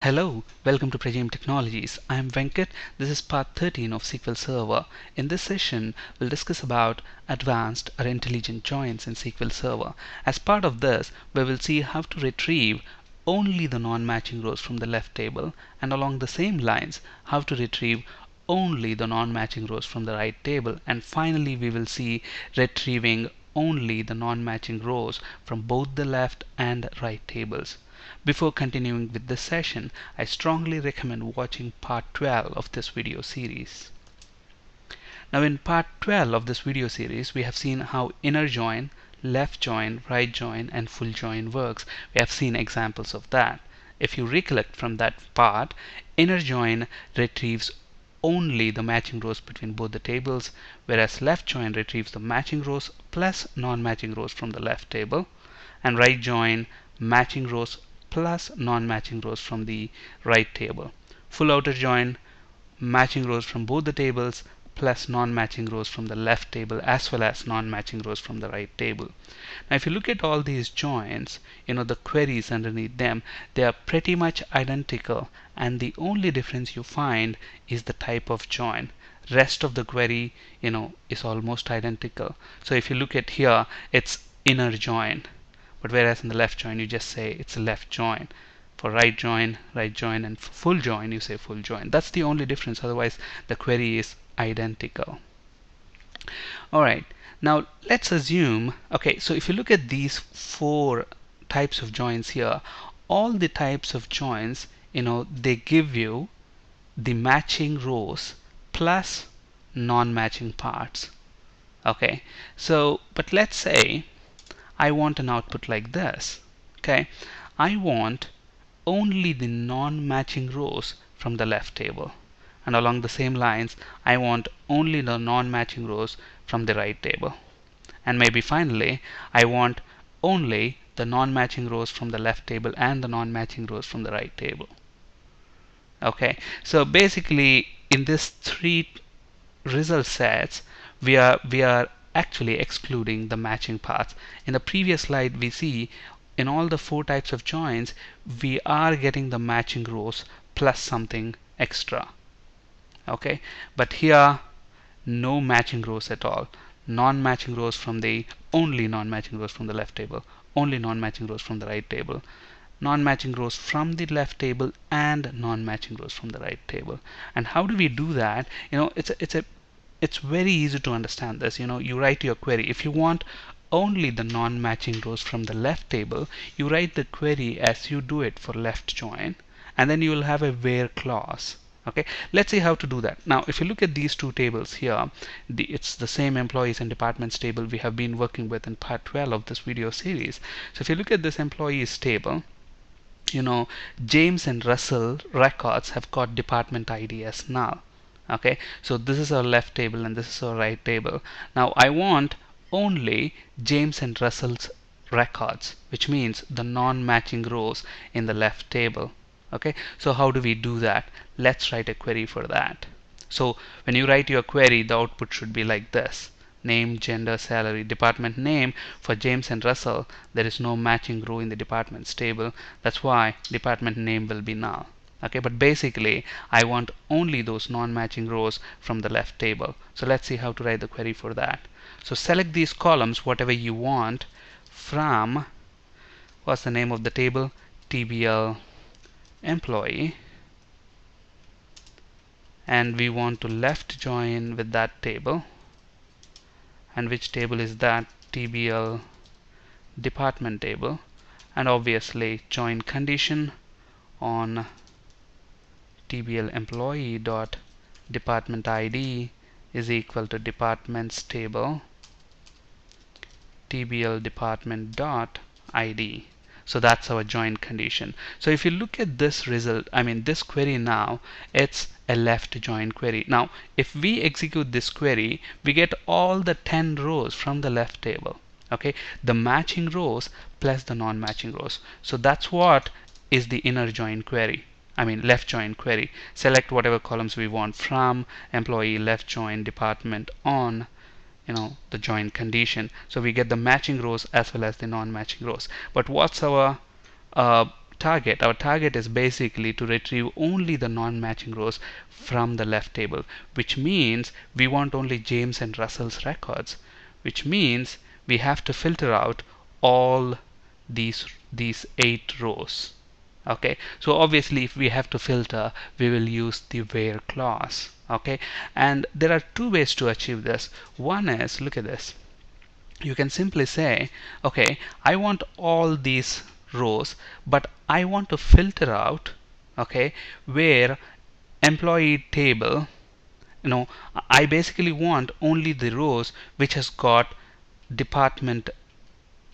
Hello, welcome to Pragim Technologies. I am Venkat. This is part 13 of SQL Server. In this session, we'll discuss about advanced or intelligent joins in SQL Server. As part of this, we will see how to retrieve only the non-matching rows from the left table, and along the same lines, how to retrieve only the non-matching rows from the right table. And finally, we will see retrieving only the non-matching rows from both the left and right tables. Before continuing with this session, I strongly recommend watching part 12 of this video series. Now in part 12 of this video series, we have seen how inner join, left join, right join, and full join works. We have seen examples of that. If you recollect from that part, inner join retrieves only the matching rows between both the tables, whereas left join retrieves the matching rows plus non-matching rows from the left table, and right join matching rows plus non-matching rows from the right table. Full outer join matching rows from both the tables plus non-matching rows from the left table as well as non-matching rows from the right table. Now if you look at all these joins, the queries underneath them, they are pretty much identical, and the only difference you find is the type of join. Rest of the query is almost identical. So if you look at here, it's inner join, but whereas in the left join you just say it's a left join. For right join, and for full join you say full join. That's the only difference, otherwise the query is identical. Alright, now let's assume, okay, so if you look at these four types of joins here, all the types of joins, they give you the matching rows plus non-matching parts. Okay, so but let's say I want an output like this. Okay, I want only the non-matching rows from the left table, and along the same lines I want only the non-matching rows from the right table, and maybe finally I want only the non-matching rows from the left table and the non-matching rows from the right table. Okay, so basically in this three result sets we are actually excluding the matching paths. In the previous slide we see in all the four types of joins we are getting the matching rows plus something extra. Okay, but here no matching rows at all. Non-matching rows from the only non-matching rows from the left table, only non-matching rows from the right table, non-matching rows from the left table and non-matching rows from the right table. And how do we do that? It's very easy to understand this. You write your query. If you want only the non-matching rows from the left table, you write the query as you do it for left join, and then you will have a where clause. Okay, let's see how to do that. Now if you look at these two tables here, it's the same employees and departments table we have been working with in part 12 of this video series. So if you look at this employees table, James and Russell records have got department ID as null. Okay, so this is our left table and this is our right table. Now I want only James and Russell's records, which means the non-matching rows in the left table. Okay, so how do we do that? Let's write a query for that. So when you write your query, the output should be like this: name, gender, salary, department name. For James and Russell, there is no matching row in the departments table. That's why department name will be null. Okay, but basically I want only those non-matching rows from the left table. So let's see how to write the query for that. So select these columns, whatever you want, from, what's the name of the table? TBL employee, and we want to left join with that table. And which table is that? TBL department table. And obviously join condition on TBL employee dot department ID is equal to departments table TBL department dot ID. So that's our join condition. So if you look at this result, this query now, it's a left join query. Now if we execute this query, we get all the 10 rows from the left table. Okay, the matching rows plus the non-matching rows. So that's what is the inner join query. Left join query. Select whatever columns we want from employee, left join, department on the join condition. So we get the matching rows as well as the non-matching rows. But what's our target. Our target is basically to retrieve only the non-matching rows from the left table, which means we want only James and Russell's records, which means we have to filter out all these 8 rows. Okay, so obviously if we have to filter, we will use the where clause. Okay, and there are 2 ways to achieve this. One is, look at this, you can simply say, okay, I want all these rows, but I want to filter out, okay, where employee table, I basically want only the rows which has got department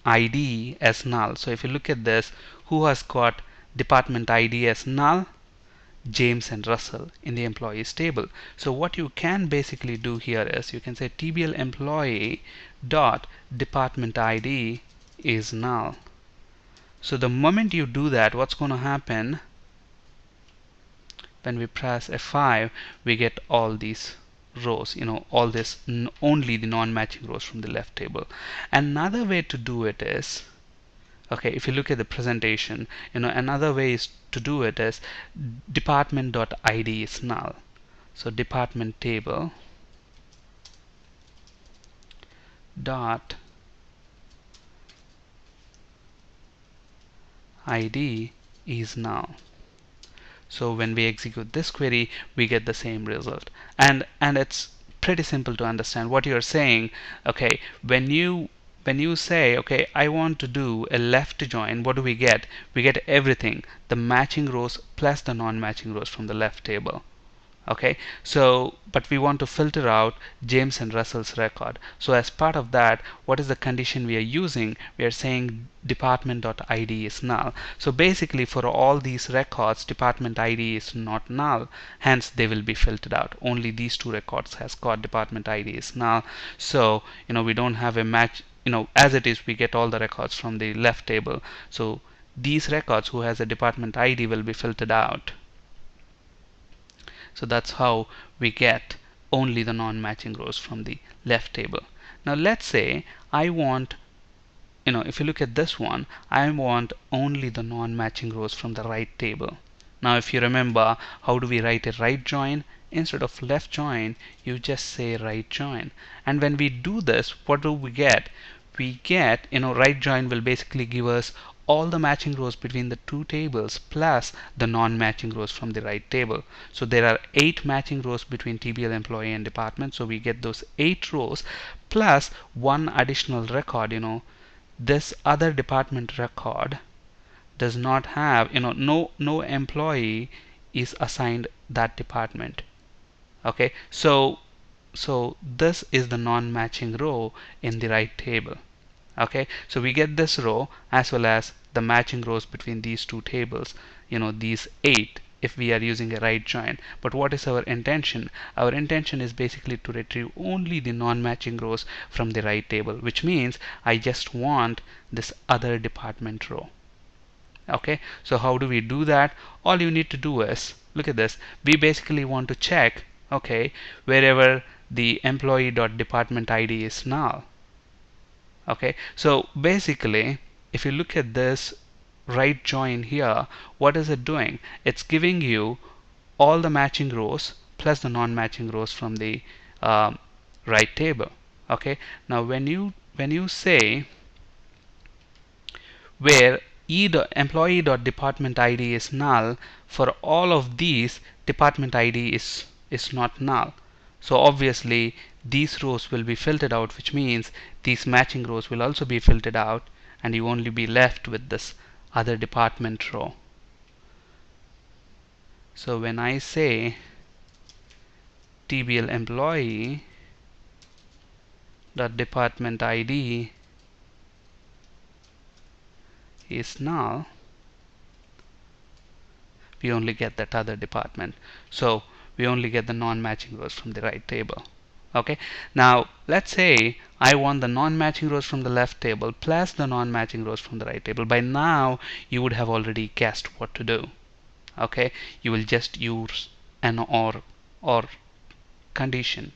ID as null. So if you look at this, who has got department ID as null? James and Russell in the employees table. So what you can basically do here is you can say TBL employee dot department ID is null. So the moment you do that, what's going to happen when we press F5, we get all these rows, all this only the non-matching rows from the left table. Another way to do it is, okay, if you look at the presentation, another way is to do it is department.id is null. So department table dot id is null. So when we execute this query, we get the same result. And it's pretty simple to understand what you're saying. Okay, when you say, okay, I want to do a left join, what do we get? We get everything, the matching rows plus the non-matching rows from the left table. Okay, so but we want to filter out James and Russell's record. So as part of that, what is the condition we are using? We are saying department.id is null. So basically for all these records, department ID is not null, hence they will be filtered out. Only these 2 records has got department ID is null. So we don't have a match, as it is we get all the records from the left table. So these records who has a department ID will be filtered out. So that's how we get only the non-matching rows from the left table. Now let's say I want, if you look at this one, I want only the non-matching rows from the right table. Now if you remember, how do we write a right join? Instead of left join, you just say right join. And when we do this, what do we get? We get, right join will basically give us all the matching rows between the 2 tables plus the non-matching rows from the right table. So there are 8 matching rows between TBL employee and department. So we get those 8 rows plus 1 additional record. This other department record does not have, no employee is assigned that department. Okay, so this is the non-matching row in the right table. Okay, so we get this row as well as the matching rows between these 2 tables, these 8 if we are using a right join. But what is our intention? Our intention is basically to retrieve only the non-matching rows from the right table, which means I just want this other department row. Okay, so how do we do that? All you need to do is, look at this, we basically want to check, okay, wherever the employee.department ID is null. Okay, so basically if you look at this right join here, what is it doing? It's giving you all the matching rows plus the non-matching rows from the right table. Okay, now when you say where employee.department ID is null, for all of these department ID is not null. So obviously these rows will be filtered out, which means these matching rows will also be filtered out, and you only be left with this other department row. So when I say TBL employee dot department ID is null, we only get that other department. So we only get the non-matching rows from the right table. Okay, now let's say I want the non-matching rows from the left table plus the non-matching rows from the right table. By now you would have already guessed what to do. Okay, you will just use an or condition.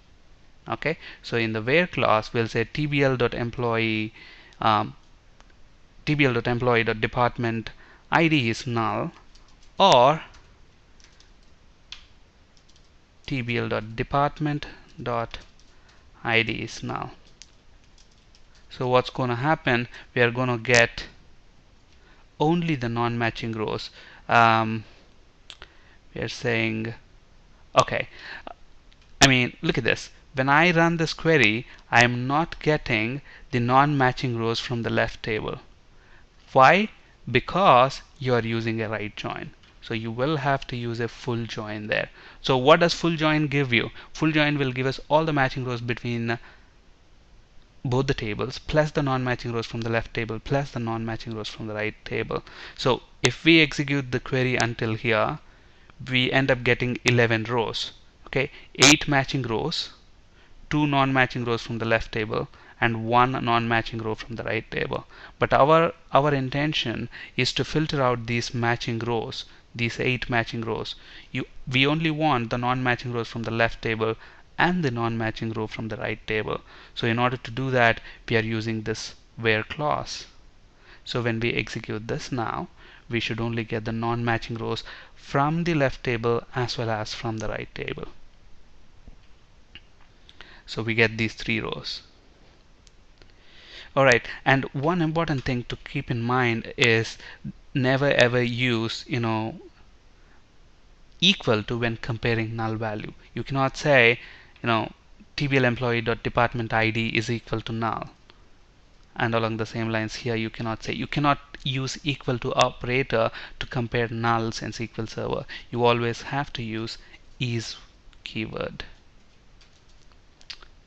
Okay, so in the where clause we'll say tbl.employee.department ID is null, or tbl.department.id is null. So what's going to happen, we are going to get only the non-matching rows. We are saying, okay, look at this. When I run this query, I am not getting the non-matching rows from the left table. Why? Because you are using a right join. So you will have to use a full join there. So what does full join give you? Full join will give us all the matching rows between both the tables, plus the non-matching rows from the left table, plus the non-matching rows from the right table. So if we execute the query until here, we end up getting 11 rows. Okay, 8 matching rows, 2 non-matching rows from the left table, and 1 non-matching row from the right table. But our intention is to filter out these matching rows, these 8 matching rows. We only want the non-matching rows from the left table and the non-matching row from the right table. So in order to do that, we are using this where clause. So when we execute this now, we should only get the non-matching rows from the left table as well as from the right table. So we get these 3 rows. Alright, and one important thing to keep in mind is never ever use equal to when comparing null value. You cannot say tbl employee.department ID is equal to null. And along the same lines here, you cannot use equal to operator to compare nulls in SQL Server. You always have to use is keyword.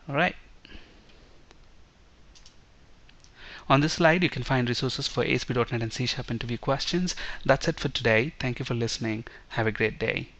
Alright. On this slide, you can find resources for ASP.NET and C# interview questions. That's it for today. Thank you for listening. Have a great day.